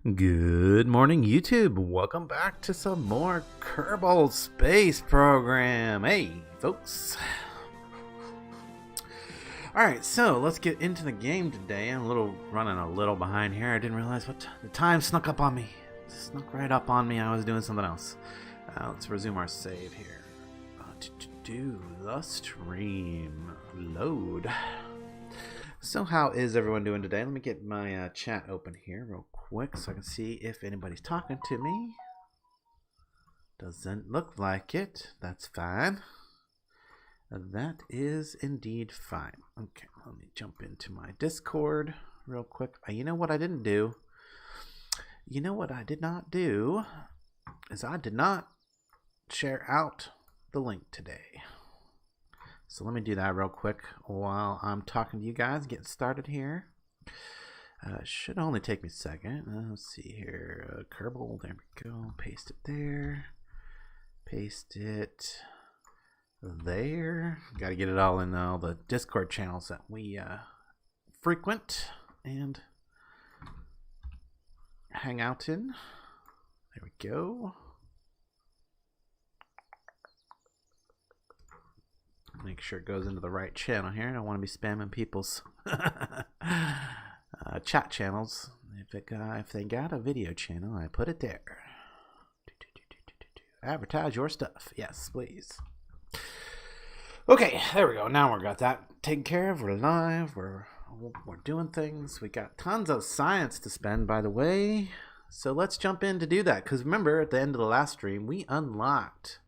Good morning, YouTube. Welcome back to some more Kerbal Space Program. Hey, folks. Alright, so let's get into the game today. I'm running a little behind here. I didn't realize what the time snuck up on me. Snuck right up on me. I was doing something else. Let's resume our save here. Do the stream load. So how is everyone doing today? Let me get my chat open here real quick so I can see if anybody's talking to me. Doesn't look like it. That's fine. That is indeed fine. Okay, let me jump into my Discord real quick. You know what I didn't do? You know what I did not do is I did not share out the link today. So let me do that real quick while I'm talking to you guys, getting started here. Should only take me a second. Let's see here. Kerbal, there we go. Paste it there. Paste it there. Got to get it all in all the Discord channels that we frequent and hang out in. There we go. Make sure it goes into the right channel here. I don't want to be spamming people's chat channels. If they got a video channel, I put it there. Advertise your stuff. Yes, please. Okay, there we go. Now we got that taken care of. We're live. We're doing things. We got tons of science to spend, by the way. So let's jump in to do that. Because remember, at the end of the last stream, we unlocked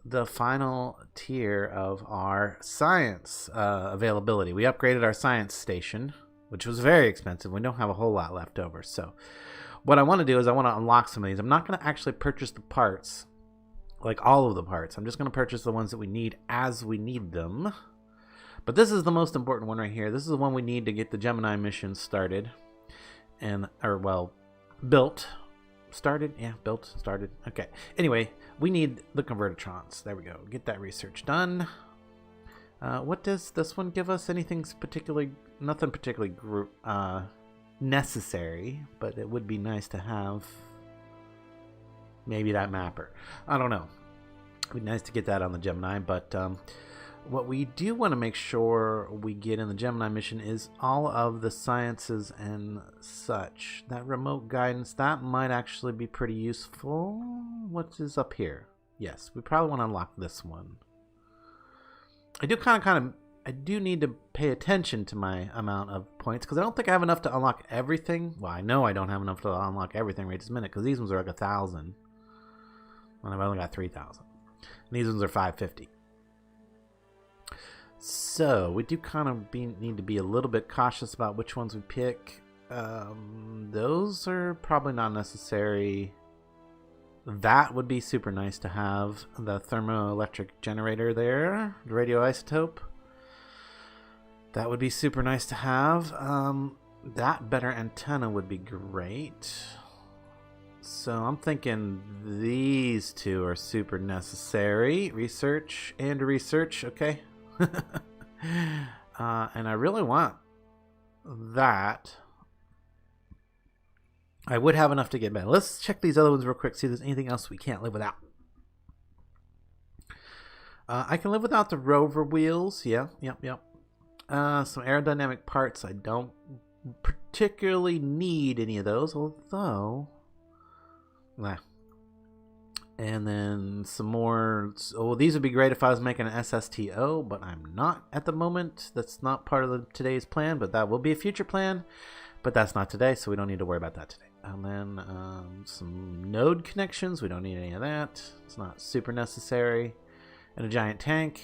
the final tier of our science availability. We upgraded our science station, which was very expensive. We don't have a whole lot left over. So what I want to do is I want to unlock some of these. I'm not going to actually purchase the parts, like all of the parts. I'm just going to purchase the ones that we need as we need them. But this is the most important one right here. This is the one we need to get the Gemini mission started. Built. Started? Yeah, built, started. Okay. Anyway, we need the convertitrons. There we go. Get that research done. What does this one give us? Nothing particularly necessary, but it would be nice to have maybe that mapper. I don't know. It'd be nice to get that on the Gemini, but what we do want to make sure we get in the Gemini mission is all of the sciences and such. That remote guidance, that might actually be pretty useful. What is up here? Yes, we probably want to unlock this one. I do need to pay attention to my amount of points because I don't think I have enough to unlock everything. Well, I know I don't have enough to unlock everything right this minute because these ones are like 1,000. And I've only got 3,000. And these ones are 550. So we do need to be a little bit cautious about which ones we pick. Those are probably not necessary. That would be super nice to have, the thermoelectric generator there, the radioisotope. That would be super nice to have. That better antenna would be great. So I'm thinking these two are super necessary. Research and research, okay. And I really want that. I would have enough to get back. Let's check these other ones real quick, see if there's anything else we can't live without. I can live without the rover wheels. Yep. Some aerodynamic parts. I don't particularly need any of those, although... Nah. And then some more. Oh, these would be great if I was making an SSTO, but I'm not at the moment. That's not part of today's plan, but that will be a future plan. But that's not today, so we don't need to worry about that today. And then some node connections. We don't need any of that. It's not super necessary. And a giant tank.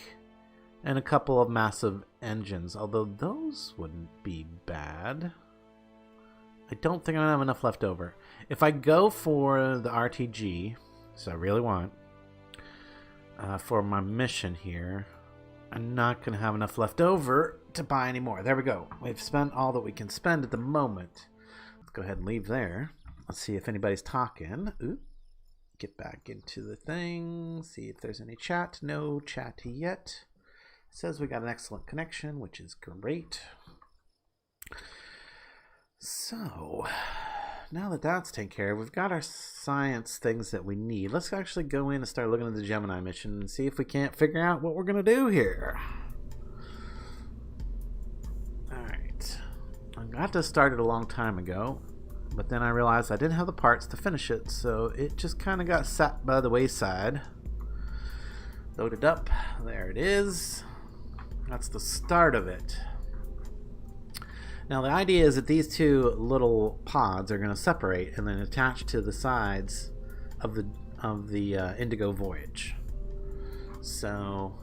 And a couple of massive engines, although those wouldn't be bad. I don't think I'm going to have enough left over. If I go for the RTG... So I really want for my mission here, I'm not going to have enough left over to buy any more. There we go. We've spent all that we can spend at the moment. Let's go ahead and leave there. Let's see if anybody's talking. Ooh. Get back into the thing. See if there's any chat. No chat yet. It says we got an excellent connection, which is great. So, now that that's taken care of, we've got our science things that we need. Let's actually go in and start looking at the Gemini mission and see if we can't figure out what we're going to do here. Alright. I got this started a long time ago, but then I realized I didn't have the parts to finish it, so it just kind of got sat by the wayside. Loaded up. There it is. That's the start of it. Now the idea is that these two little pods are going to separate and then attach to the sides of the Indigo Voyage. So,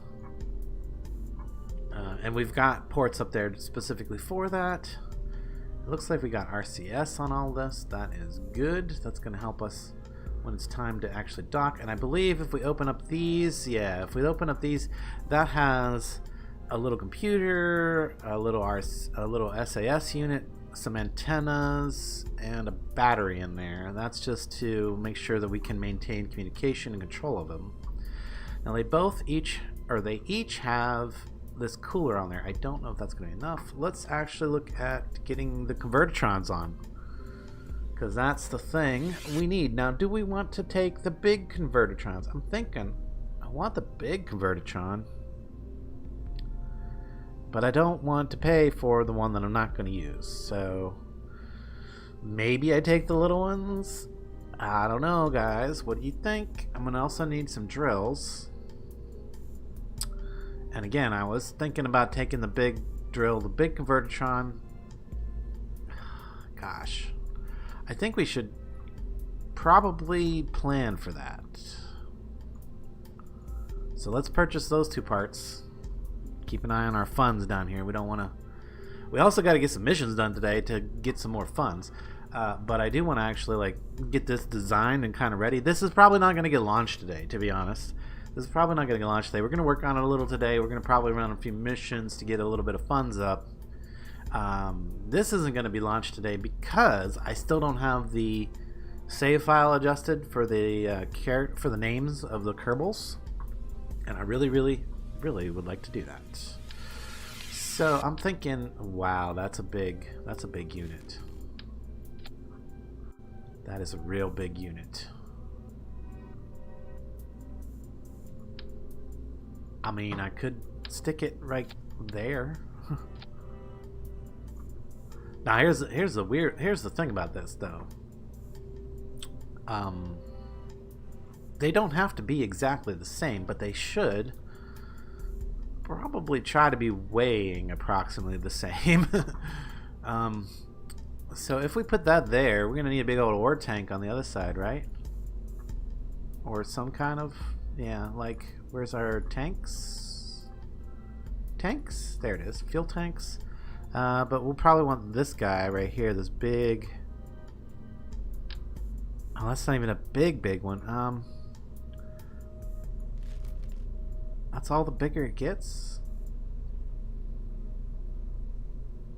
and we've got ports up there specifically for that. It looks like we got RCS on all this. That is good. That's going to help us when it's time to actually dock. And I believe if we open up these, yeah, if we open up these, that has a little computer, a little SAS unit, some antennas, and a battery in there. And that's just to make sure that we can maintain communication and control of them. Now they each have this cooler on there. I don't know if that's going to be enough. Let's actually look at getting the convertitrons on, because that's the thing we need. Now, do we want to take the big convertitrons? I'm thinking I want the big convertitron, but I don't want to pay for the one that I'm not going to use. So maybe I take the little ones. I don't know, guys. What do you think? I'm going to also need some drills. And again, I was thinking about taking the big drill, the big convertitron. Gosh. I think we should probably plan for that. So let's purchase those two parts. Keep an eye on our funds down here. We don't want to... We also got to get some missions done today to get some more funds. But I do want to actually like get this designed and kind of ready. This is probably not going to get launched today, to be honest. This is probably not going to get launched today. We're going to work on it a little today. We're going to probably run a few missions to get a little bit of funds up. This isn't going to be launched today because I still don't have the save file adjusted for the names of the Kerbals, and I really would like to do that. So I'm thinking, wow, that's a big unit. That is a real big unit. I mean, I could stick it right there. Now here's the thing about this though. They don't have to be exactly the same, but they should probably try to be weighing approximately the same. So if we put that there, we're gonna need a big old ore tank on the other side, right? Or some kind of, yeah, like, where's our tanks? Tanks? There it is, fuel tanks. But we'll probably want this guy right here, this big... Oh, that's not even a big one. That's all the bigger it gets?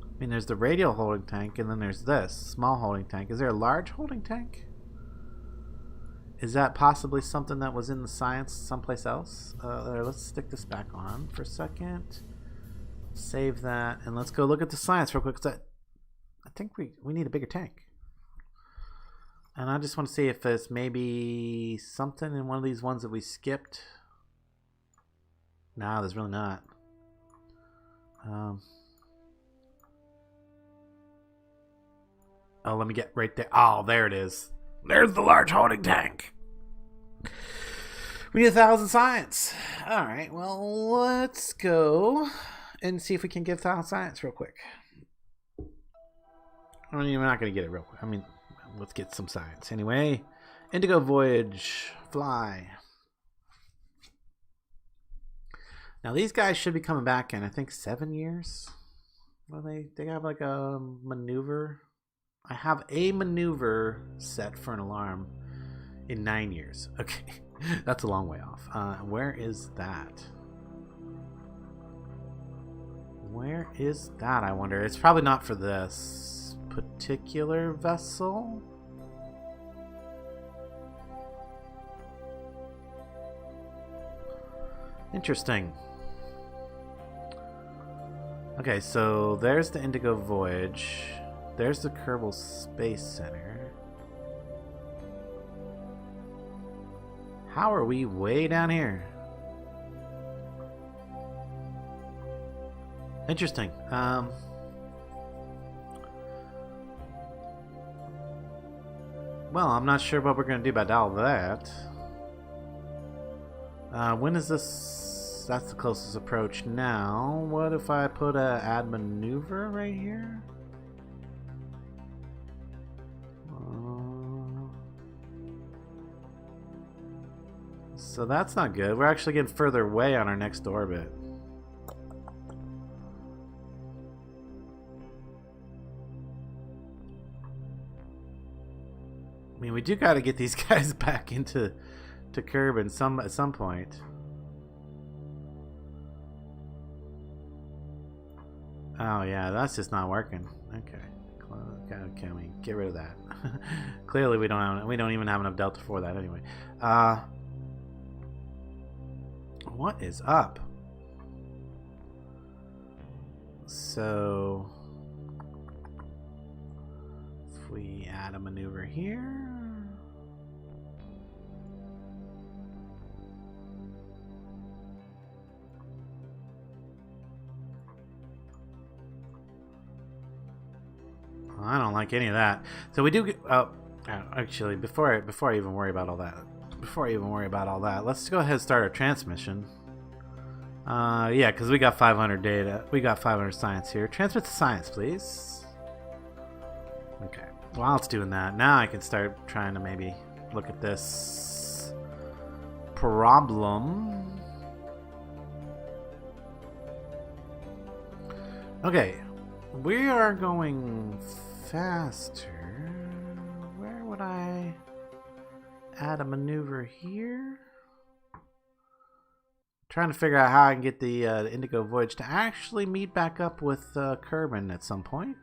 I mean, there's the radial holding tank, and then there's this small holding tank. Is there a large holding tank? Is that possibly something that was in the science someplace else? Let's stick this back on for a second. Save that, and let's go look at the science real quick, because I think we need a bigger tank. And I just want to see if there's maybe something in one of these ones that we skipped. No, there's really not. Oh, let me get right there. Oh, there it is. There's the large holding tank. We need 1,000 science. All right, well, let's go and see if we can get 1,000 science real quick. I mean, we're not going to get it real quick. I mean, let's get some science. Anyway, Indigo Voyage, fly. Now, these guys should be coming back in, I think, 7 years. Well, they have like a maneuver. I have a maneuver set for an alarm in 9 years. Okay, that's a long way off. Where is that? Where is that, I wonder? It's probably not for this particular vessel. Interesting. Okay, so there's the Indigo Voyage. There's the Kerbal Space Center. How are we way down here? Interesting. Well, I'm not sure what we're going to do about all that. When is this? That's the closest approach now. What if I put a add maneuver right here? So that's not good. We're actually getting further away on our next orbit. I mean, we do got to get these guys back into Kerbin at some point. Oh yeah, that's just not working. Okay, can we get rid of that? Clearly, we don't even have enough delta for that anyway. What is up? So if we add a maneuver here. I don't like any of that. So we do get, actually before I even worry about all that, let's go ahead and start our transmission. Yeah, because we got 500 data. We got 500 science here. Transmit to science, please. Okay. While it's doing that, now I can start trying to maybe look at this problem. Okay. We are going faster. Where would I add a maneuver here? Trying to figure out how I can get the Indigo Voyage to actually meet back up with Kerbin at some point.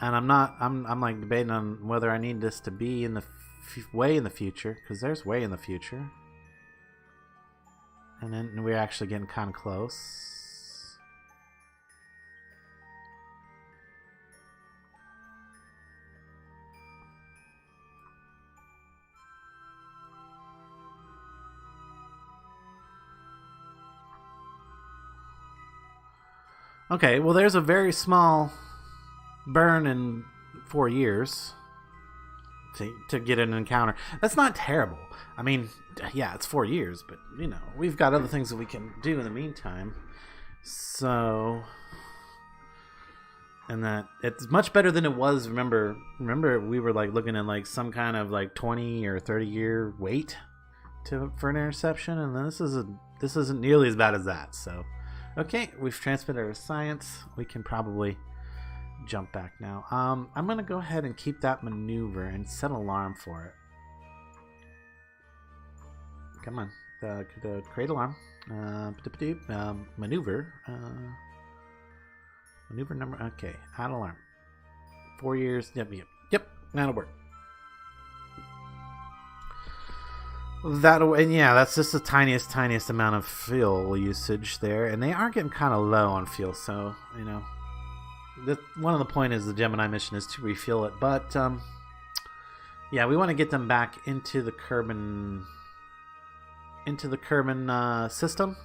And I'm like debating on whether I need this to be in the way in the future, because there's way in the future. And then we're actually getting kind of close. Okay, well there's a very small burn in 4 years to get an encounter. That's not terrible. I mean, yeah, it's 4 years, but you know, we've got other things that we can do in the meantime. So, and that it's much better than it was. Remember we were like looking at like some kind of like 20 or 30 year wait for an interception, and then this isn't nearly as bad as that. So, okay, we've transmitted our science. We can probably jump back now. I'm gonna go ahead and keep that maneuver and set an alarm for it. Come on, the create alarm. Maneuver. Maneuver number. Okay, add alarm. 4 years. Yep. That'll work. And yeah, that's just the tiniest amount of fuel usage there, and they are getting kind of low on fuel. So you know, one of the point is the Gemini mission is to refuel it, but yeah, we want to get them back into the Kerbin system,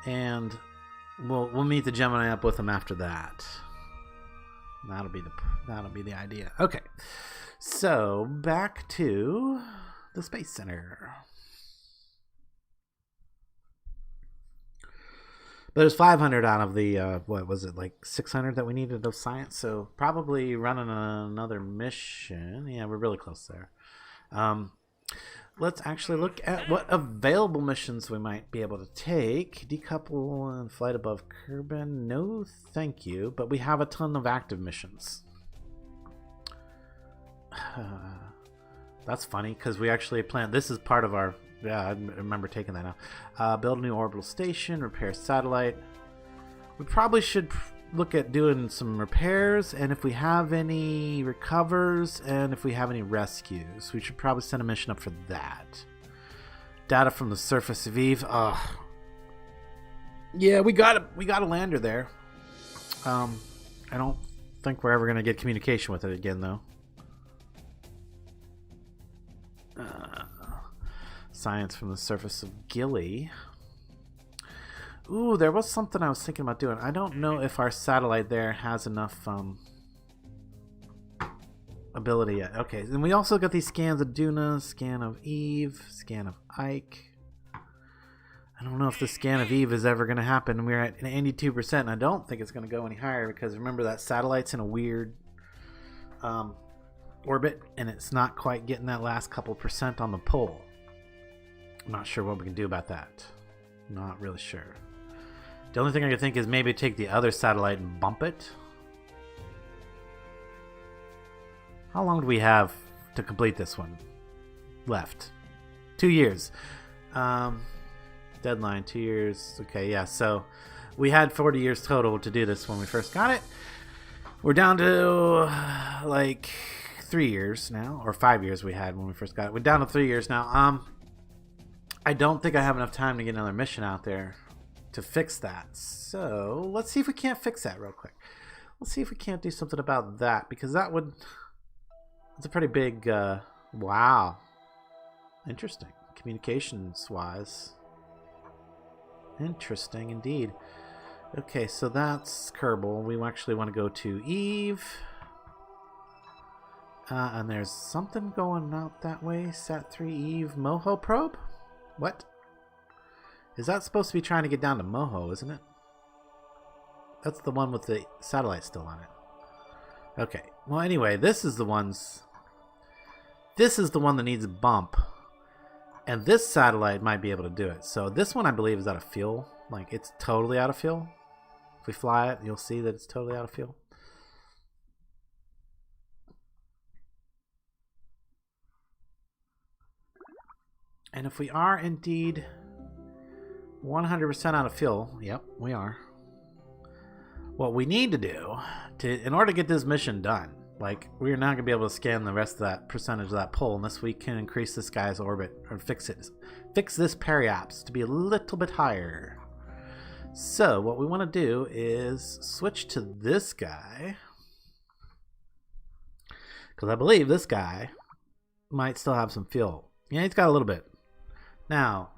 and we'll meet the Gemini up with them after that. That'll be the idea. Okay, so back to the Space Center. But there's 500 out of the what was it, like 600 that we needed of science, so probably running another mission. Yeah, we're really close there. Let's actually look at what available missions we might be able to take. Decouple and flight above Kerbin. No, thank you. But we have a ton of active missions. That's funny, because we actually planned... This is part of our... Yeah, I remember taking that out. Build a new orbital station. Repair satellite. We probably should look at doing some repairs, and if we have any recovers, and if we have any rescues, we should probably send a mission up for that. Data from the surface of Eve. Yeah, we got a lander there. I don't think we're ever going to get communication with it again, though. Science from the surface of Gilly. Ooh, there was something I was thinking about doing. I don't know if our satellite there has enough ability yet. Okay, and we also got these scans of Duna, scan of Eve, scan of Ike. I don't know if the scan of Eve is ever going to happen. We're at 82%, and I don't think it's going to go any higher because remember that satellite's in a weird orbit, and it's not quite getting that last couple percent on the pole. I'm not sure what we can do about that. Not really sure. The only thing I can think is maybe take the other satellite and bump it. How long do we have to complete this one? Left. 2 years. Deadline, 2 years. Okay, yeah, so we had 40 years total to do this when we first got it. We're down to like 3 years now, or 5 years we had when we first got it. We're down to 3 years now. I don't think I have enough time to get another mission out there to fix that. So let's see if we can't fix that real quick. Let's see if we can't do something about that, because that would... It's a pretty big... wow. Interesting. Communications-wise. Interesting indeed. Okay, so that's Kerbal. We actually want to go to Eve. And there's something going out that way. Sat-3 Eve Moho probe? What? Is that supposed to be trying to get down to Moho, isn't it? That's the one with the satellite still on it. Okay. Well, anyway, this is the ones... This is the one that needs a bump. And this satellite might be able to do it. So this one, I believe, is out of fuel. Like, it's totally out of fuel. If we fly it, you'll see that it's totally out of fuel. And if we are indeed 100% out of fuel, yep, we are. What we need to do, in order to get this mission done, like, we're not going to be able to scan the rest of that percentage of that pole unless we can increase this guy's orbit, or fix it. Fix this periapse to be a little bit higher. So, what we want to do is switch to this guy. Because I believe this guy might still have some fuel. Yeah, he's got a little bit. Now,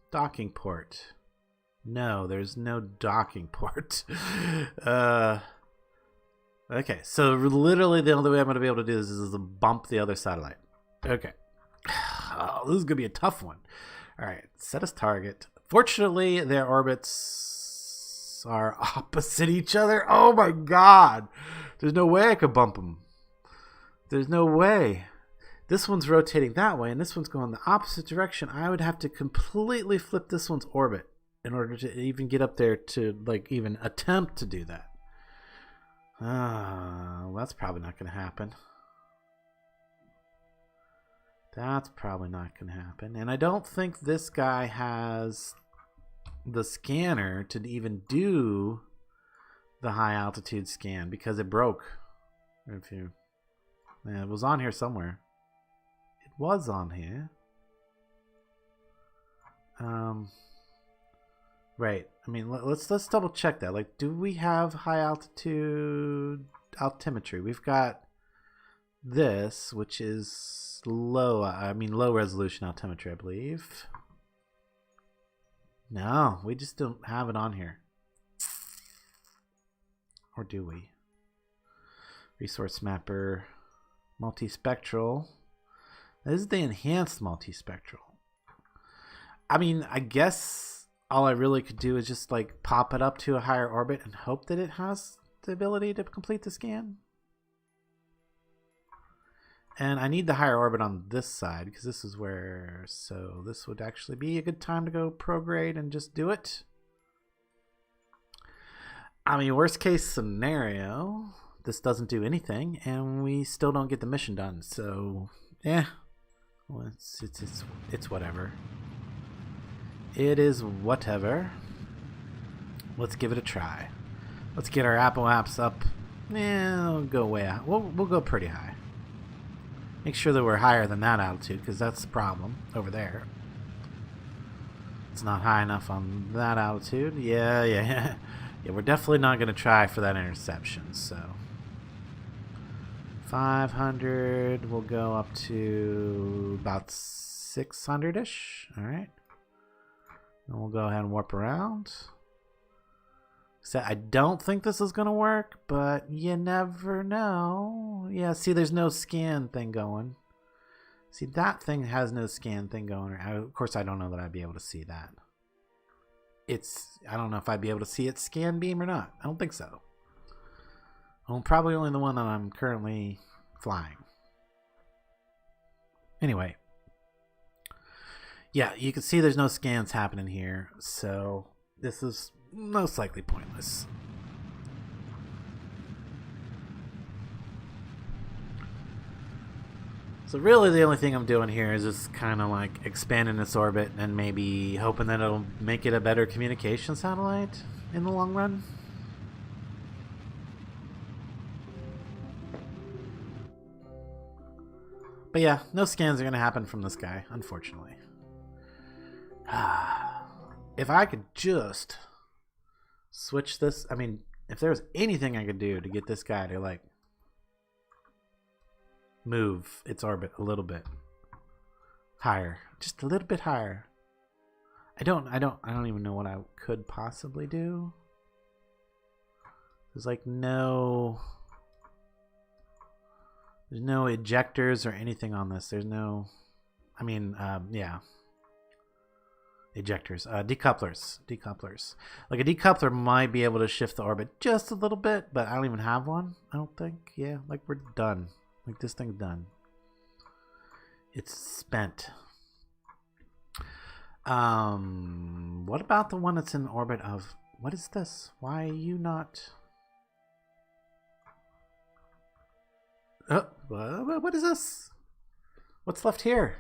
docking port. No, there's no docking port. Okay, so literally the only way I'm going to be able to do this is to bump the other satellite. Okay. Oh, this is going to be a tough one. All right, set as target. Fortunately, their orbits are opposite each other. Oh my god. There's no way I could bump them. There's no way. This one's rotating that way, and this one's going the opposite direction. I would have to completely flip this one's orbit in order to even get up there to, like, even attempt to do that. Well, that's probably not going to happen. That's probably not going to happen. And I don't think this guy has the scanner to even do the high altitude scan because it broke. Yeah, it was on here somewhere. It was on here. Right. I mean, let's double check that. Like, do we have high altitude altimetry? We've got this, which is low resolution altimetry, I believe. No, we just don't have it on here. Or do we? Resource mapper, multispectral. This is the enhanced multispectral. I mean, I guess all I really could do is just like pop it up to a higher orbit and hope that it has the ability to complete the scan. And I need the higher orbit on this side because this is where, so this would actually be a good time to go prograde and just do it. I mean, worst case scenario, this doesn't do anything and we still don't get the mission done. So, yeah, well, it's whatever. It is whatever. Let's give it a try. Let's get our Apple apps up. Yeah, we'll go way out. We'll go pretty high. Make sure that we're higher than that altitude because that's the problem over there. It's not high enough on that altitude. Yeah. Yeah, we're definitely not going to try for that interception, so 500 will go up to about 600-ish. All right. And we'll go ahead and warp around. So I don't think this is going to work, but you never know. Yeah, see, there's no scan thing going. See, that thing has no scan thing going. Of course, I don't know that I'd be able to see that. I don't know if I'd be able to see its scan beam or not. I don't think so. I'm probably only the one that I'm currently flying. Anyway. Yeah, you can see there's no scans happening here, so this is most likely pointless. So really the only thing I'm doing here is just kind of like expanding its orbit and maybe hoping that it'll make it a better communication satellite in the long run. But yeah, no scans are going to happen from this guy, unfortunately. If I could just switch this, I mean, if there was anything I could do to get this guy to like move its orbit a little bit higher, just a little bit higher. I don't even know what I could possibly do. There's like there's no ejectors or anything on this. There's no, I mean, yeah. Ejectors, decouplers. Like a decoupler might be able to shift the orbit just a little bit, but I don't even have one. I don't think. Yeah, like we're done. Like this thing's done. It's spent. What about the one that's in orbit of? What is this? Why are you not? What is this? What's left here?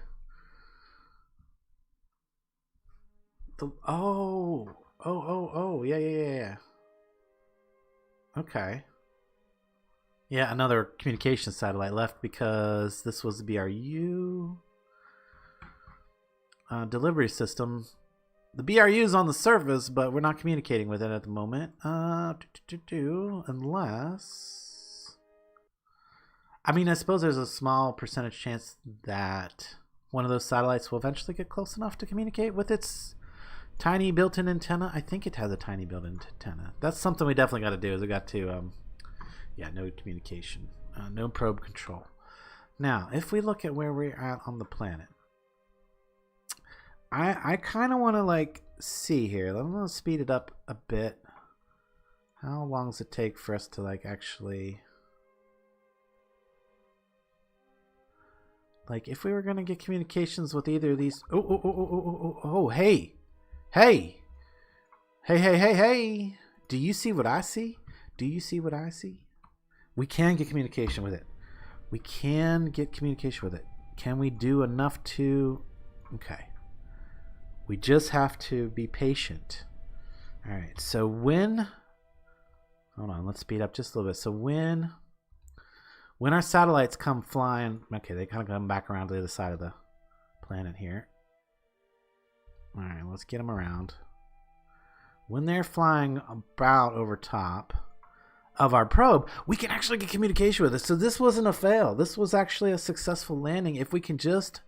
Yeah. Okay. Yeah, another communication satellite left because this was the BRU delivery system. The BRU is on the surface, but we're not communicating with it at the moment. Unless, I mean, I suppose there's a small percentage chance that one of those satellites will eventually get close enough to communicate with its tiny built-in antenna. I think it has a tiny built-in antenna. That's something we definitely got to do. Is we got to, yeah, no communication, no probe control. Now, if we look at where we're at on the planet, I kind of want to like see here. I'm gonna speed it up a bit. How long does it take for us to like actually, like, if we were gonna get communications with either of these? Hey. Do you see what I see? Do you see what I see? We can get communication with it. We can get communication with it. Can we do enough to... Okay. We just have to be patient. Alright, so when... Hold on, let's speed up just a little bit. So when our satellites come flying... Okay, they kind of come back around to the other side of the planet here. Alright, let's get them around. When they're flying about over top of our probe, we can actually get communication with it. So this wasn't a fail. This was actually a successful landing if we can just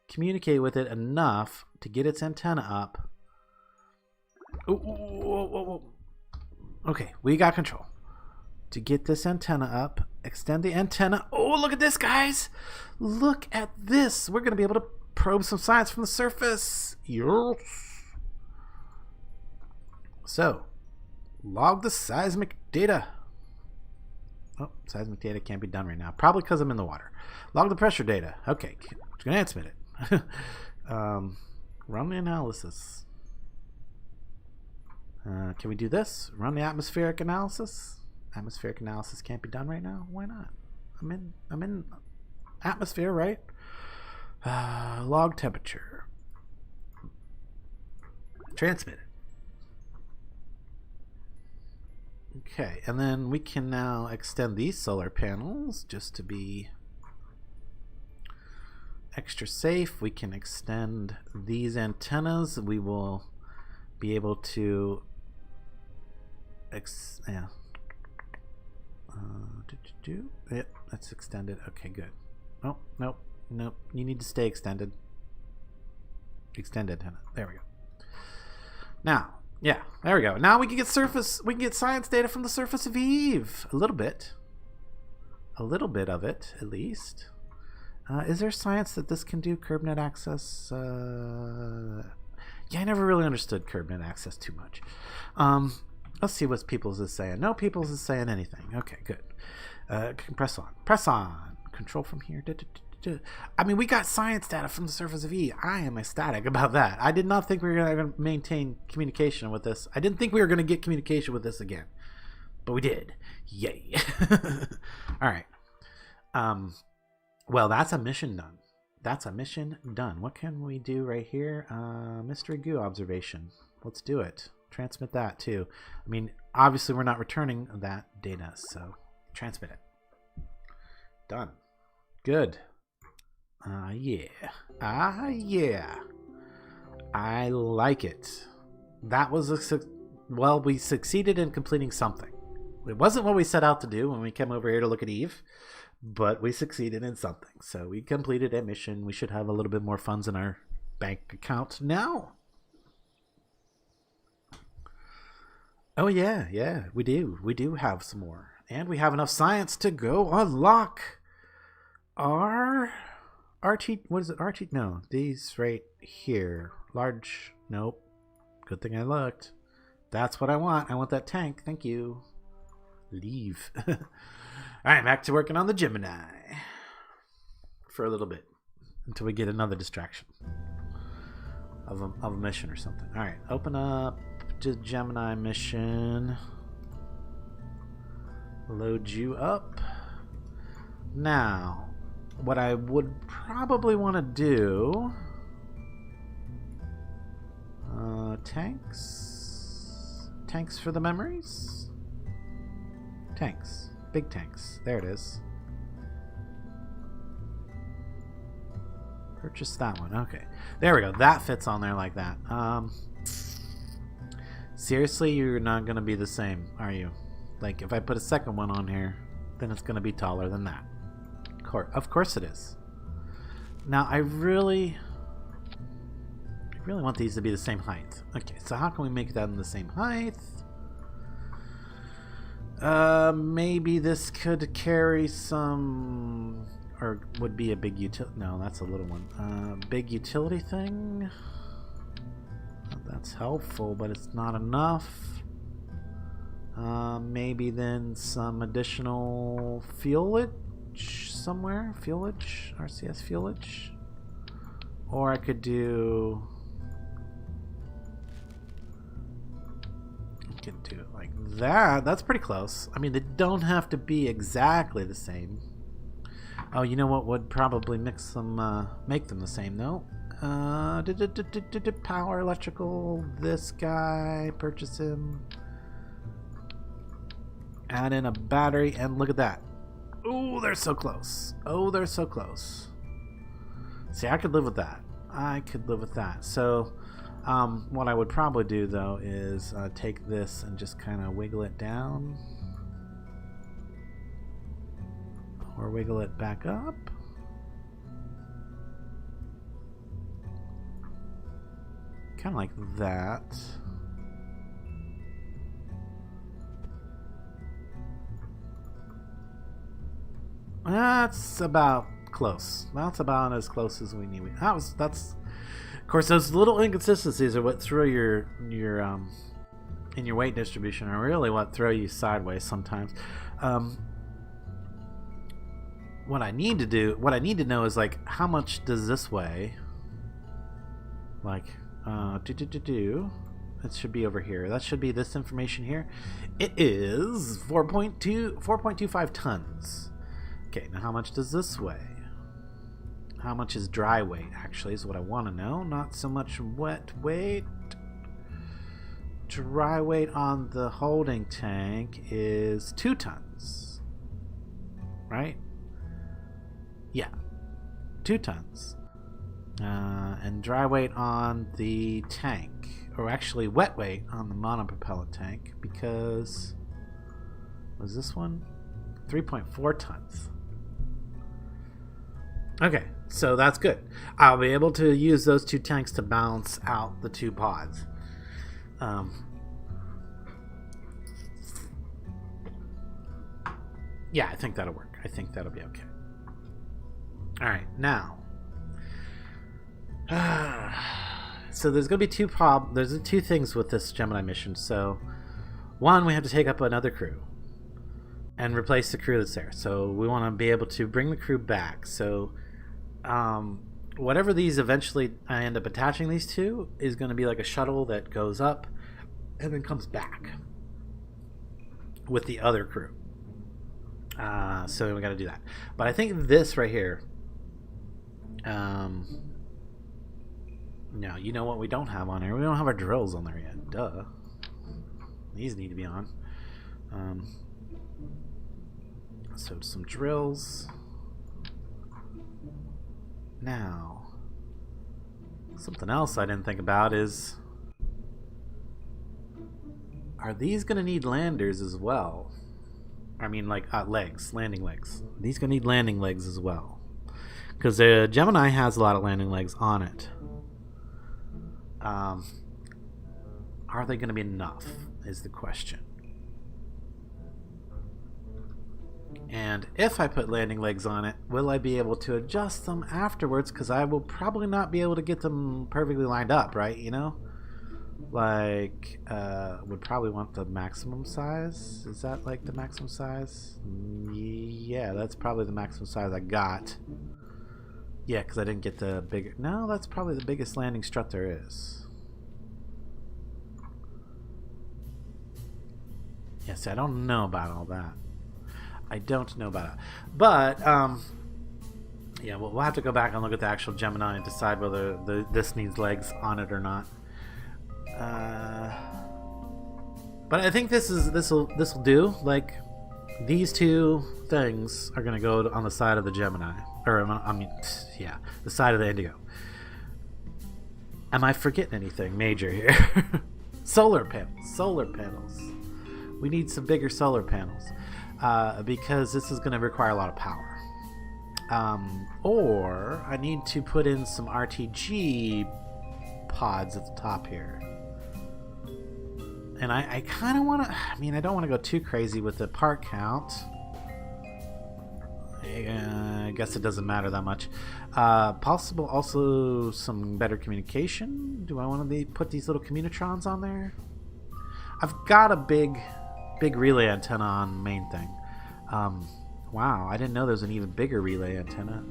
communicate with it enough to get its antenna up. Okay, we got control. To get this antenna up, extend the antenna. Oh, look at this, guys. Look at this. We're going to be able to probe some science from the surface. Yes. So, log the seismic data. Oh, seismic data can't be done right now. Probably because I'm in the water. Log the pressure data. Okay, transmit it. Run the analysis. Can we do this? Run the atmospheric analysis. Atmospheric analysis can't be done right now. Why not? I'm in atmosphere, right? Log temperature. Transmit it. Okay, and then we can now extend these solar panels just to be extra safe. We can extend these antennas. We will be able to Yeah. Yep, that's extended. Okay, good. Oh, nope. You need to stay extended. Extended. There we go. Now, yeah, there we go. Now we can get science data from the surface of Eve. A little bit of it, at least. Is there science that this can do? KerbNet access? Yeah, I never really understood KerbNet access too much. Let's see what Peoples is saying. No Peoples is saying anything. Okay, good. Press on. Control from here. I mean, we got science data from the surface of E. I am ecstatic about that. I did not think we were going to maintain communication with this. I didn't think we were going to get communication with this again. But we did. Yay. All right. Well, that's a mission done. What can we do right here? Mystery goo observation. Let's do it. Transmit that too. I mean, obviously we're not returning that data, so transmit it. Done. Good. Yeah. I like it. That was well, we succeeded in completing something. It wasn't what we set out to do when we came over here to look at Eve, but we succeeded in something. So we completed a mission. We should have a little bit more funds in our bank account now. Oh yeah, we do. We do have some more. And we have enough science to go unlock our RT, what is it? RT, no, these right here. Large, nope. Good thing I looked. That's what I want. I want that tank. Thank you. Leave. All right, back to working on the Gemini for a little bit until we get another distraction of a mission or something. All right, open up to Gemini mission. Load you up. Now, what I would probably want to do, tanks for the memories. Tanks, big tanks. There it is. Purchase that one. Okay, there we go. That fits on there like that. Seriously, you're not gonna be the same, are you? Like, if I put a second one on here, then it's gonna be taller than that. Of course it is. Now, I really want these to be the same height. Okay, so how can we make that in the same height? Maybe this could carry some, or would be a big utility. No, that's a little one. Big utility thing. That's helpful, but it's not enough. Maybe then some additional fuelage somewhere. Fuelage, RCS fuelage. Or I could do... I could do it like that. That's pretty close. I mean, they don't have to be exactly the same. Oh, you know what would probably make them the same, though? Power, electrical, this guy, purchase him. Add in a battery, and look at that. Oh, they're so close. Oh, they're so close. See, I could live with that. So, what I would probably do, though, is take this and just kind of wiggle it down. Or wiggle it back up. Kind of like that. That's about close. That's about as close as we need. That's of course, those little inconsistencies are what throw your in your weight distribution are really what throw you sideways sometimes. What I need to know is, like, how much does this weigh? Like, it should be over here. That should be this information here. It is 4.25 tons. Okay, now how much does this weigh? How much is dry weight, actually, is what I want to know. Not so much wet weight. Dry weight on the holding tank is 2 tons. Right? Yeah. 2 tons. And dry weight on the tank, or actually wet weight on the monopropellant tank, because was this one 3.4 tons. Okay, so that's good. I'll be able to use those 2 tanks to balance out the 2 pods. Yeah, I think that'll work. I think that'll be okay. All right, now. So there's going to be there's 2 things with this Gemini mission. So, one, we have to take up another crew and replace the crew that's there. So we want to be able to bring the crew back. So, whatever these eventually I end up attaching these to is going to be like a shuttle that goes up and then comes back with the other crew. So we got to do that. But I think this right here. No, you know what we don't have on here? We don't have our drills on there yet. Duh. These need to be on. So some drills. Now, something else I didn't think about is, are these going to need landers as well? I mean, like legs, landing legs. These going to need landing legs as well. Because the Gemini has a lot of landing legs on it. Are they going to be enough is the question. And if I put landing legs on it, will I be able to adjust them afterwards? Because I will probably not be able to get them perfectly lined up, right? You know? Like, would probably want the maximum size. Is that like the maximum size? Yeah, that's probably the maximum size I got. Yeah, because I didn't get the bigger... No, that's probably the biggest landing strut there is. Yes, I don't know about all that. I don't know about it. But, yeah, we'll have to go back and look at the actual Gemini and decide whether this needs legs on it or not. But I think this will do. Like, these 2 things are going to go on the side of the Gemini. Or, I mean, yeah, the side of the Indigo. Am I forgetting anything major here? Solar panels. We need some bigger solar panels. Because this is going to require a lot of power. Or I need to put in some RTG pods at the top here. And I kind of want to... I mean, I don't want to go too crazy with the part count. I guess it doesn't matter that much. Possible also some better communication. Do I want to put these little communitrons on there? I've got a big relay antenna on main thing. Wow, I didn't know there was an even bigger relay antenna.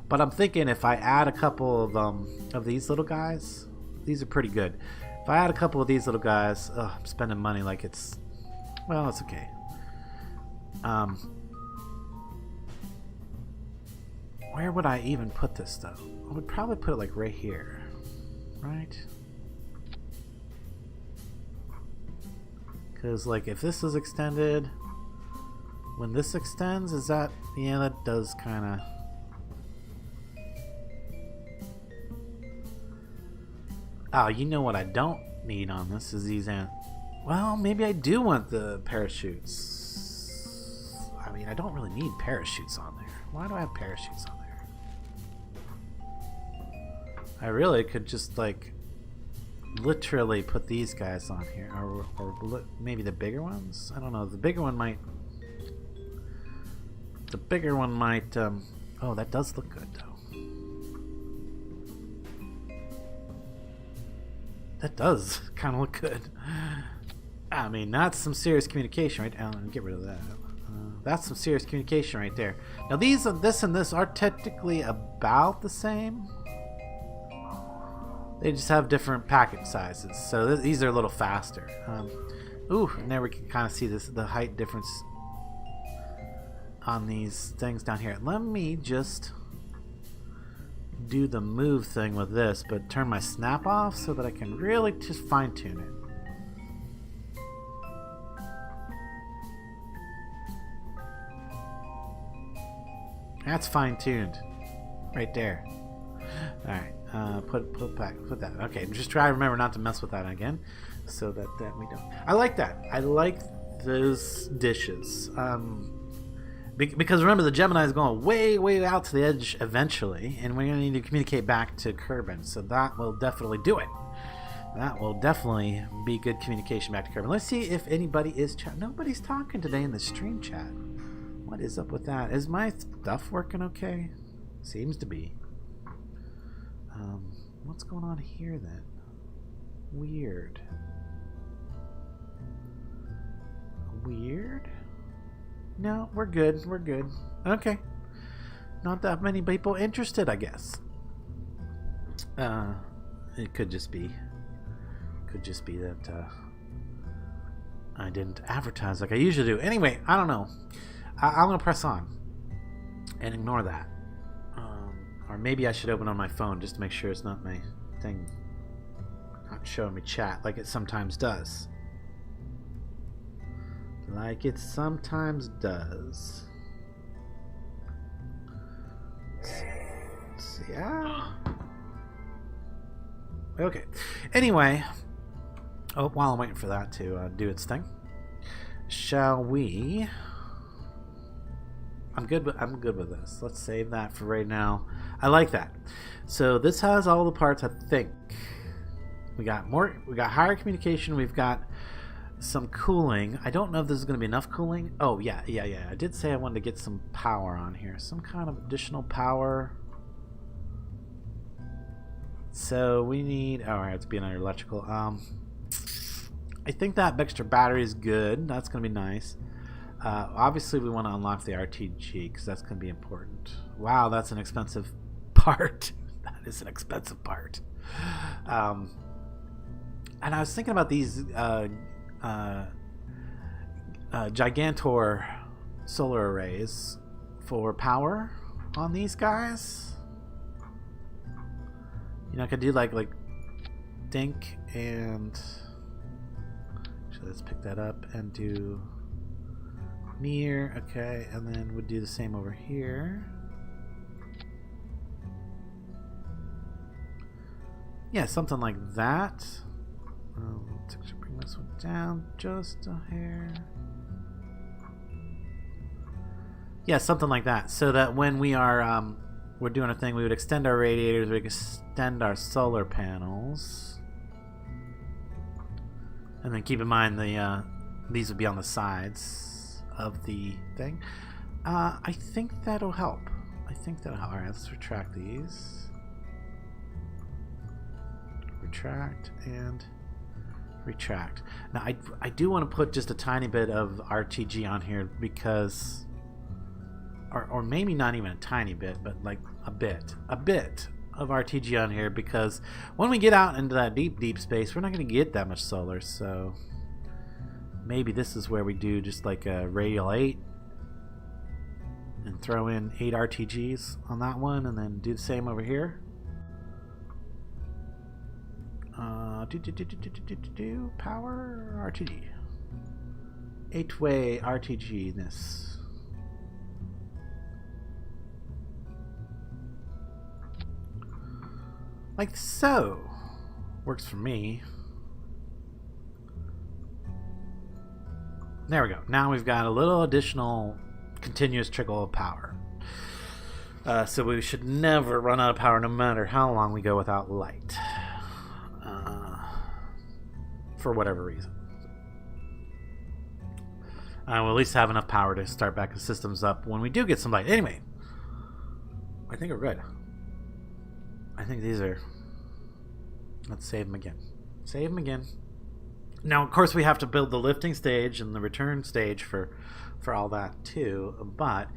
But I'm thinking if I add a couple of these little guys, these are pretty good. If I add a couple of these little guys, I'm spending money like it's... Well, it's okay. Where would I even put this though? I would probably put it like right here, right? Because like if this is extended, when this extends, is that... Yeah, that does kind of... Oh, you know what I don't need on this is these well, maybe I do want the parachutes. I mean, I don't really need parachutes on there. Why do I have parachutes on there? I really could just like literally put these guys on here, or maybe the bigger ones. I don't know. The bigger one might. Oh, that does look good though. That does kind of look good. I mean, that's some serious communication, right? Alan, get rid of that. That's some serious communication right there. Now, this and this are technically about the same. They just have different packet sizes, so these are a little faster. Ooh, and there we can kind of see the height difference on these things down here. Let me just do the move thing with this, but turn my snap off so that I can really just fine tune it. That's fine tuned right there. Alright, put that. Okay, just try to remember not to mess with that again, so that we don't. I like that. I like those dishes. Because remember, the Gemini is going way out to the edge eventually, and we're going to need to communicate back to Kerbin, so that will definitely do it. That will definitely be good communication back to Kerbin. Let's see if anybody is chatting. Nobody's talking today in the stream chat. What is up with that? Is my stuff working okay? Seems to be. What's going on here then? Weird. No, we're good. We're good. Okay. Not that many people interested, I guess. It could just be that I didn't advertise like I usually do. Anyway, I don't know. I'm gonna press on and ignore that. Or maybe I should open on my phone just to make sure it's not my thing not showing me chat like it sometimes does. Like it sometimes does. Let's see. Yeah. Okay. Anyway, while I'm waiting for that to do its thing, shall we? I'm good with this. Let's save that for right now. I like that. So this has all the parts. I think we got higher communication. We've got some cooling. I don't know if this is going to be enough cooling. Oh yeah. I did say I wanted to get some power on here. Some kind of additional power. So we need. Oh, I have to be another electrical. I think that extra battery is good. That's going to be nice. Obviously, we want to unlock the RTG because that's going to be important. Wow, that's an expensive part. That is an expensive part. And I was thinking about these Gigantor solar arrays for power on these guys. You know, I could do like Dink and actually let's pick that up and do near. Okay, and then we'd do the same over here. Yeah, something like that. Let's bring this one down just a hair. Yeah, something like that. So that when we are we're doing a thing, we would extend our radiators, we extend our solar panels, and then keep in mind the these would be on the sides of the thing. I think that'll help. All right, let's retract these. Retract and retract. Now I do want to put just a tiny bit of RTG on here because, or maybe not even a tiny bit, but like a bit of RTG on here, because when we get out into that deep space, we're not going to get that much solar. So maybe this is where we do just like a radial 8 and throw in 8 RTGs on that one, and then do the same over here. Power RTG, 8-way RTG-ness. Like so. Works for me. There we go. Now we've got a little additional continuous trickle of power. So we should never run out of power no matter how long we go without light. For whatever reason. We'll at least have enough power to start back the systems up when we do get some light. Anyway, I think we're good. I think these are... Let's save them again. Save them again. Now, of course, we have to build the lifting stage and the return stage for all that too. But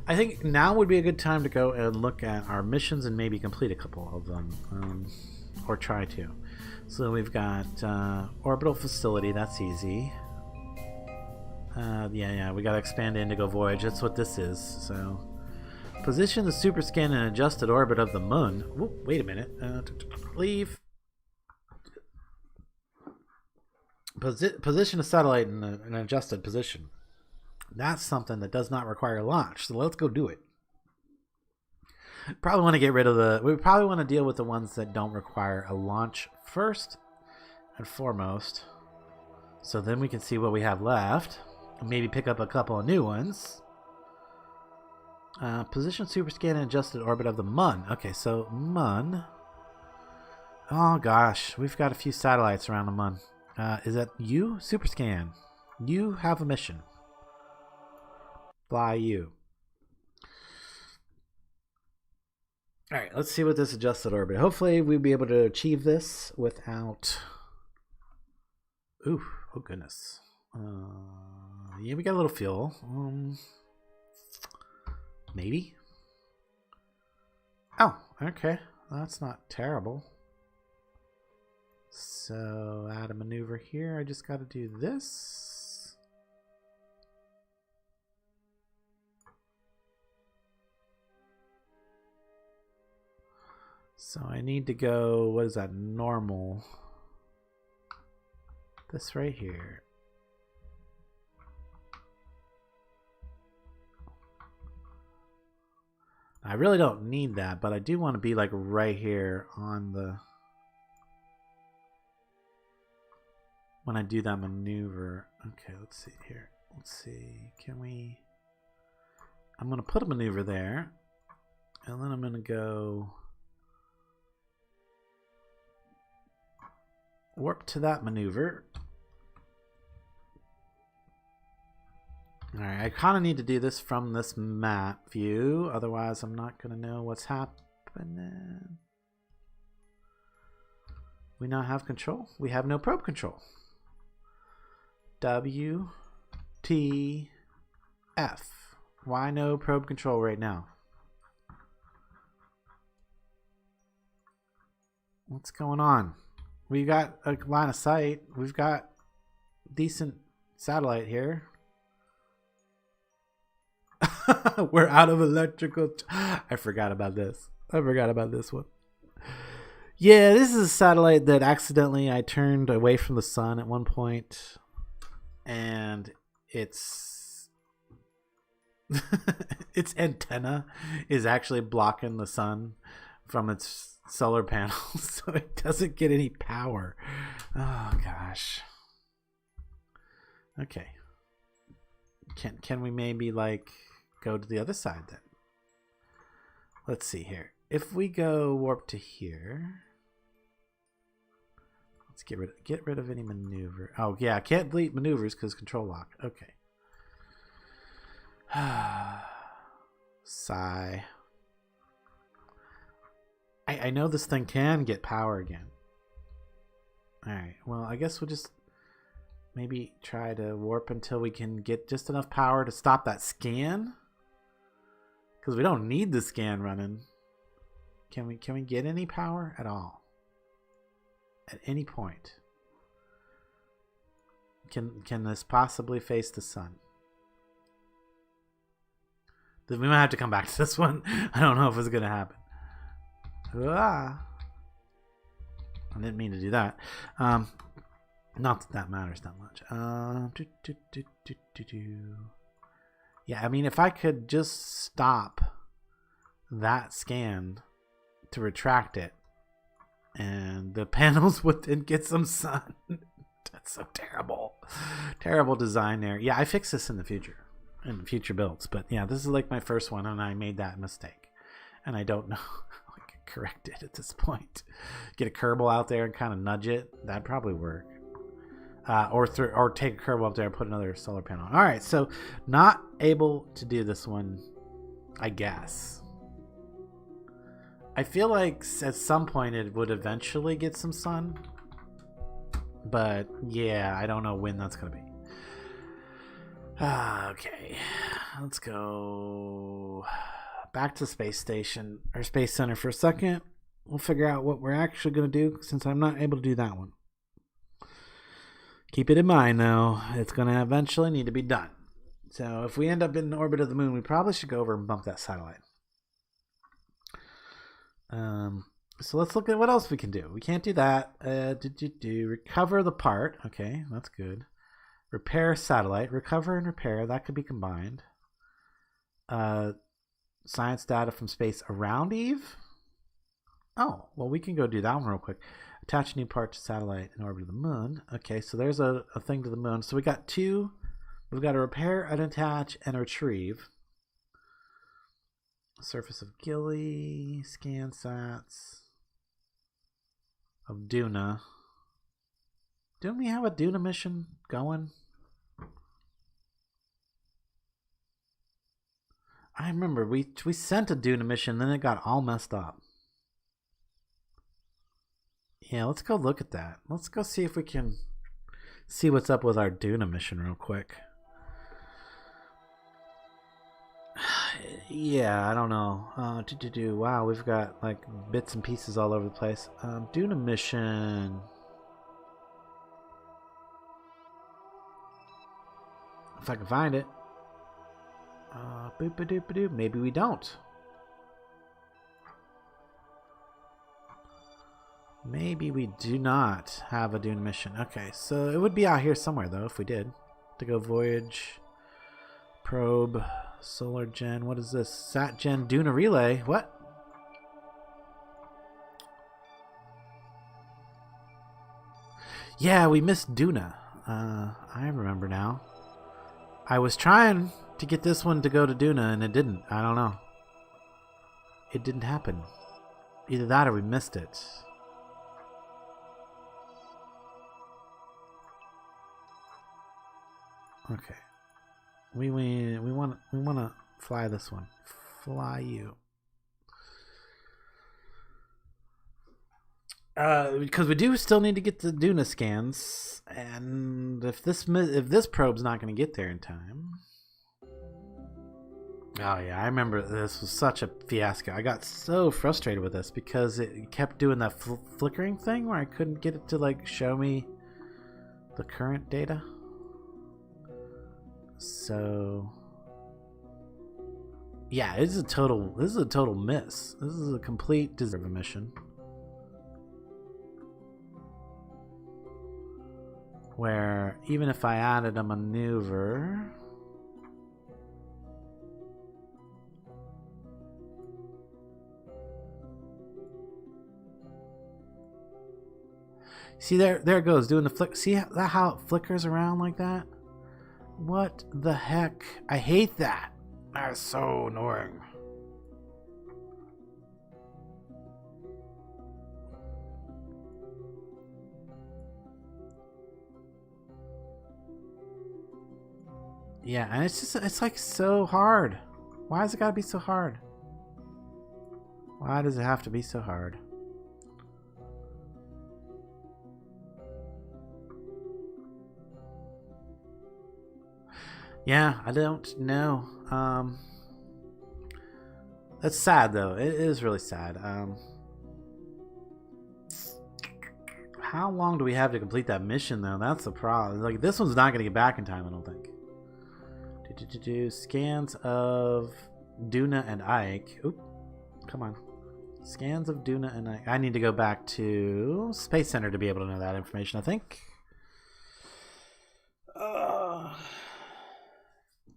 I think now would be a good time to go and look at our missions and maybe complete a couple of them, or try to. So we've got orbital facility. That's easy. Yeah. We got to expand Indigo Voyage. That's what this is. So position the super scan in an adjusted orbit of the moon. Whoa, wait a minute. Leave. Position a satellite in an adjusted position. That's something that does not require launch. So let's go do it. Probably want to get rid of the... We probably want to deal with the ones that don't require a launch first and foremost. So then we can see what we have left. And maybe pick up a couple of new ones. Position super scan and adjusted orbit of the Mun. Okay, so Mun. Oh gosh, we've got a few satellites around the Mun. Is that you? Super scan. You have a mission. Fly you. Alright, let's see what this adjusted orbit. Hopefully we'll be able to achieve this without... Ooh, oh goodness. Yeah, we got a little fuel. Maybe. Oh, okay. That's not terrible. So, add a maneuver here. I just got to do this. So, I need to go, what is that, normal? This right here. I really don't need that, but I do want to be like right here on the... When I do that maneuver. Okay, let's see here. Let's see. Can we... I'm going to put a maneuver there. And then I'm going to go... warp to that maneuver. Alright, I kind of need to do this from this map view. Otherwise, I'm not going to know what's happening. We now have control. We have no probe control. W, T, F. Why no probe control right now? What's going on? We got a line of sight. We've got decent satellite here. We're out of electrical. I forgot about this. I forgot about this one. Yeah, this is a satellite that accidentally I turned away from the sun at one point, and its its antenna is actually blocking the sun from its solar panels, so it doesn't get any power. Oh gosh. Okay. Can we maybe like go to the other side then? Let's see here. If we go warp to here, let's get rid of any maneuver. Oh yeah, I can't delete maneuvers because control lock. Okay. Sigh. I know this thing can get power again. Alright, well I guess we'll just maybe try to warp until we can get just enough power to stop that scan. Because we don't need the scan running. Can we get any power at all? At any point? Can this possibly face the sun? We might have to come back to this one. I don't know if it's going to happen. Ah. I didn't mean to do that. Not that matters that much. Yeah, I mean, if I could just stop that scan to retract it, and the panels would then get some sun. That's so terrible. Terrible design there. Yeah, I fix this in the future, in future builds. But yeah, this is like my first one, and I made that mistake. And I don't know how I can correct it at this point. Get a Kerbal out there and kind of nudge it. That'd probably work. Or take a Kerbal up there and put another solar panel. All right, so not able to do this one, I guess. I feel like at some point it would eventually get some sun. But yeah, I don't know when that's going to be. Okay, let's go back to space station or space center for a second. We'll figure out what we're actually going to do since I'm not able to do that one. Keep it in mind, though, it's going to eventually need to be done. So if we end up in orbit of the moon, we probably should go over and bump that satellite. So let's look at what else we can do. We can't do that. Recover the part. Okay, that's good. Repair satellite. Recover and repair. That could be combined. Science data from space around Eve? Oh, well, we can go do that one real quick. Attach a new part to satellite in orbit of the moon. Okay, so there's a thing to the moon. So we got two. We've got a repair, an attach, and a retrieve. Surface of Gilly, scan sats of Duna. Didn't we have a Duna mission going? I remember we sent a Duna mission, then it got all messed up. Yeah, let's go look at that. Let's go see if we can see what's up with our Duna mission real quick. Yeah, I don't know. Wow, we've got like bits and pieces all over the place. Duna mission. If I can find it. Boop-a-doop-a-doop. Maybe we don't. Maybe we do not have a Duna mission. Okay, so it would be out here somewhere though if we did. Indigo Voyage. Probe. Solar Gen. What is this? Sat Gen Duna Relay. What? Yeah, we missed Duna. I remember now. I was trying to get this one to go to Duna and it didn't. I don't know. It didn't happen. Either that or we missed it. Okay. We want to fly this one. Fly you. Because we do still need to get the Duna scans, and if this probe's not going to get there in time. Oh yeah, I remember this was such a fiasco. I got so frustrated with this because it kept doing that flickering thing where I couldn't get it to like show me the current data. So yeah, this is a total miss. This is a complete deserve mission. Where even if I added a maneuver, see there it goes doing the flick. See how it flickers around like that? What the heck? I hate that. That's so annoying. Yeah, and it's like so hard. Why has it got to be so hard? Why does it have to be so hard? Yeah, I don't know. That's sad though. It is really sad. How long do we have to complete that mission though? That's the problem. Like this one's not going to get back in time, I don't think. Scans of Duna and Ike. Oop, come on. Scans of Duna and Ike. I need to go back to Space Center to be able to know that information, I think.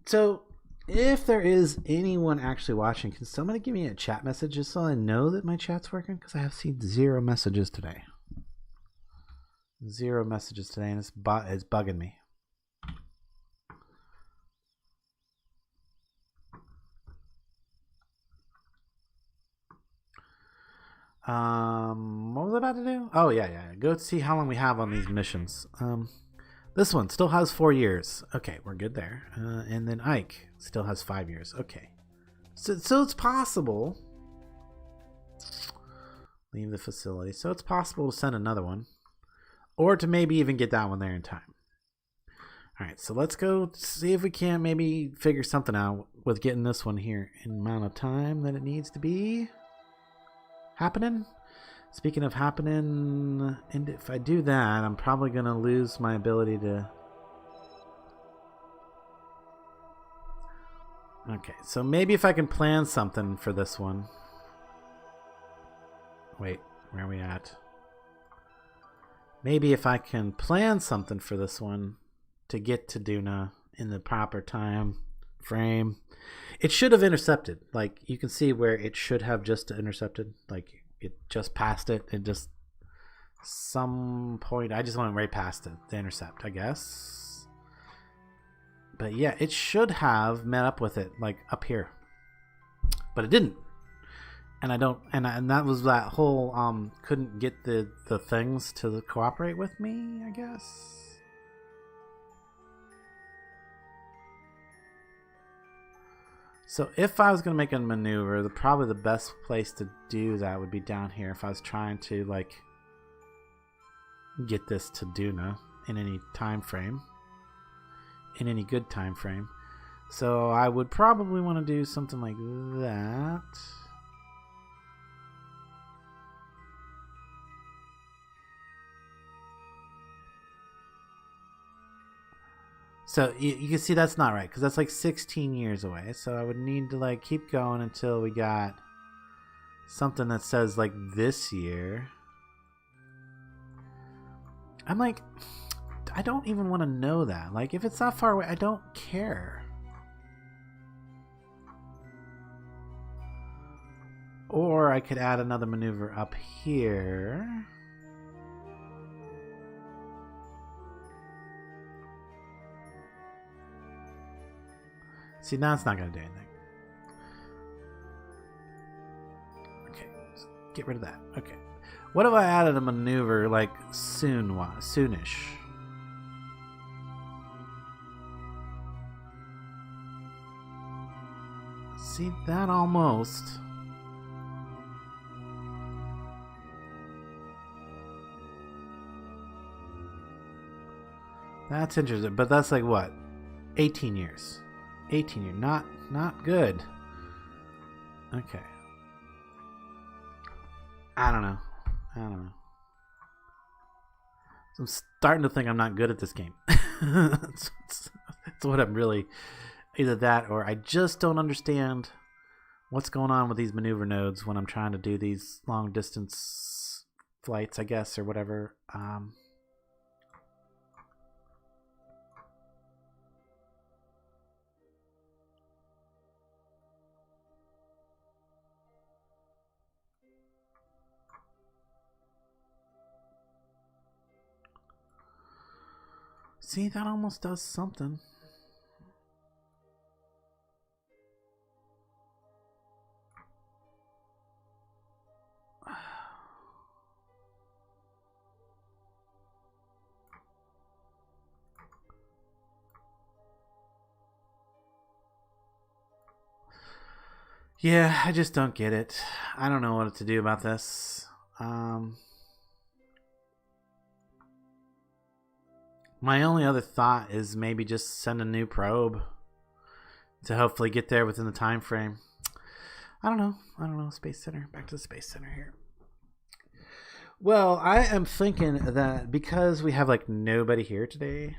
So, if there is anyone actually watching, can somebody give me a chat message just so I know that my chat's working? Because I have seen 0 messages today. 0 messages today, and it's bugging me. What was I about to do? Oh, yeah. Go see how long we have on these missions. This one still has 4 years. Okay, we're good there. And then Ike still has 5 years. Okay. So it's possible. Leave the facility. So it's possible to send another one. Or to maybe even get that one there in time. Alright, so let's go see if we can maybe figure something out with getting this one here in the amount of time that it needs to be happening. Speaking of happening, and if I do that, I'm probably going to lose my ability to... Okay, so maybe if I can plan something for this one. Wait, where are we at? Maybe if I can plan something for this one to get to Duna in the proper time frame. It should have intercepted. Like, you can see where it should have just intercepted. Like, it just passed it. It just, some point, I just went right past it, the intercept, I guess. But yeah, it should have met up with it, like, up here. But it didn't. And I don't, and that was that whole, couldn't get the things to cooperate with me, I guess. So if I was going to make a maneuver, probably the best place to do that would be down here if I was trying to, like, get this to Duna in any time frame. In any good time frame. So I would probably want to do something like that. So you can see that's not right, because that's like 16 years away. So I would need to like keep going until we got something that says like this year. I'm like, I don't even want to know that. Like, if it's that far away, I don't care. Or I could add another maneuver up here. See, now it's not going to do anything. Okay, get rid of that. Okay. What if I added a maneuver like soonish? See, that almost. That's interesting, but that's like what? 18 years. 18 years. Not good. Okay. I don't know. I'm starting to think I'm not good at this game. It's what I'm really... Either that or I just don't understand what's going on with these maneuver nodes when I'm trying to do these long distance flights, I guess, or whatever. See, that almost does something. Yeah, I just don't get it. I don't know what to do about this. My only other thought is maybe just send a new probe to hopefully get there within the time frame. I don't know. Space Center. Back to the Space Center here. Well, I am thinking that because we have like nobody here today,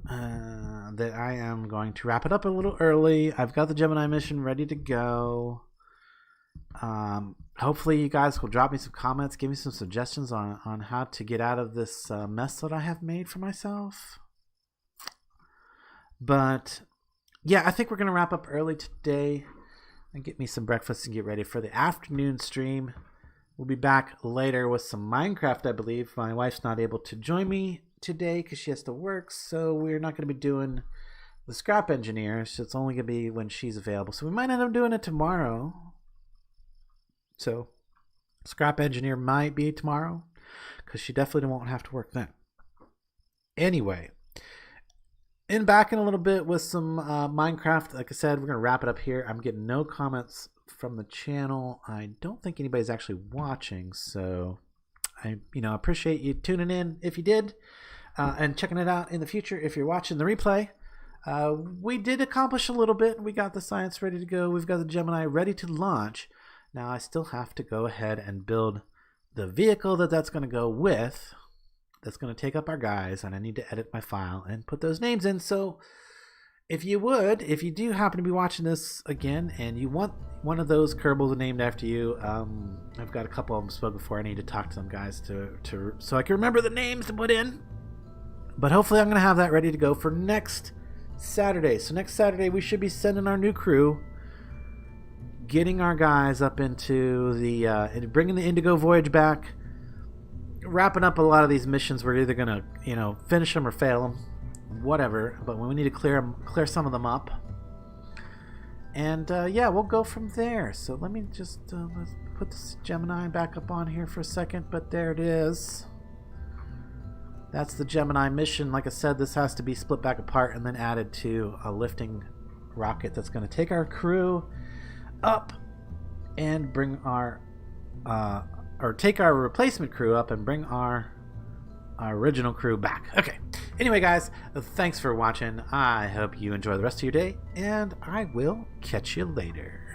that I am going to wrap it up a little early. I've got the Gemini mission ready to go. Hopefully you guys will drop me some comments, give me some suggestions on how to get out of this mess that I have made for myself. But yeah, I think we're going to wrap up early today and get me some breakfast and get ready for the afternoon stream. We'll be back later with some Minecraft, I believe. My wife's not able to join me today because she has to work, so we're not going to be doing the Scrap Engineer. So it's only going to be when she's available. So we might end up doing it tomorrow. So Scrap Engineer might be tomorrow because she definitely won't have to work then. Anyway, back in a little bit with some Minecraft. Like I said, we're going to wrap it up here. I'm getting no comments from the channel. I don't think anybody's actually watching, so I appreciate you tuning in if you did, and checking it out in the future if you're watching the replay. We did accomplish a little bit. We got the science ready to go. We've got the Gemini ready to launch. Now I still have to go ahead and build the vehicle that's going to go with, that's going to take up our guys, and I need to edit my file and put those names in. So if you do happen to be watching this again and you want one of those Kerbals named after you, I've got a couple of them spoken for. I need to talk to them guys so I can remember the names to put in. But hopefully I'm going to have that ready to go for next Saturday. So next Saturday we should be sending our new crew, getting our guys up into the bringing the Indigo Voyage back, wrapping up a lot of these missions. We're either gonna finish them or fail them, whatever. But we need to clear some of them up, and yeah, we'll go from there. So let me just let's put this Gemini back up on here for a second. But there it is. That's the Gemini mission. Like I said, this has to be split back apart and then added to a lifting rocket that's going to take our crew up and bring our or take our replacement crew up and bring our original crew back. Okay. Anyway, guys, thanks for watching. I hope you enjoy the rest of your day, and I will catch you later.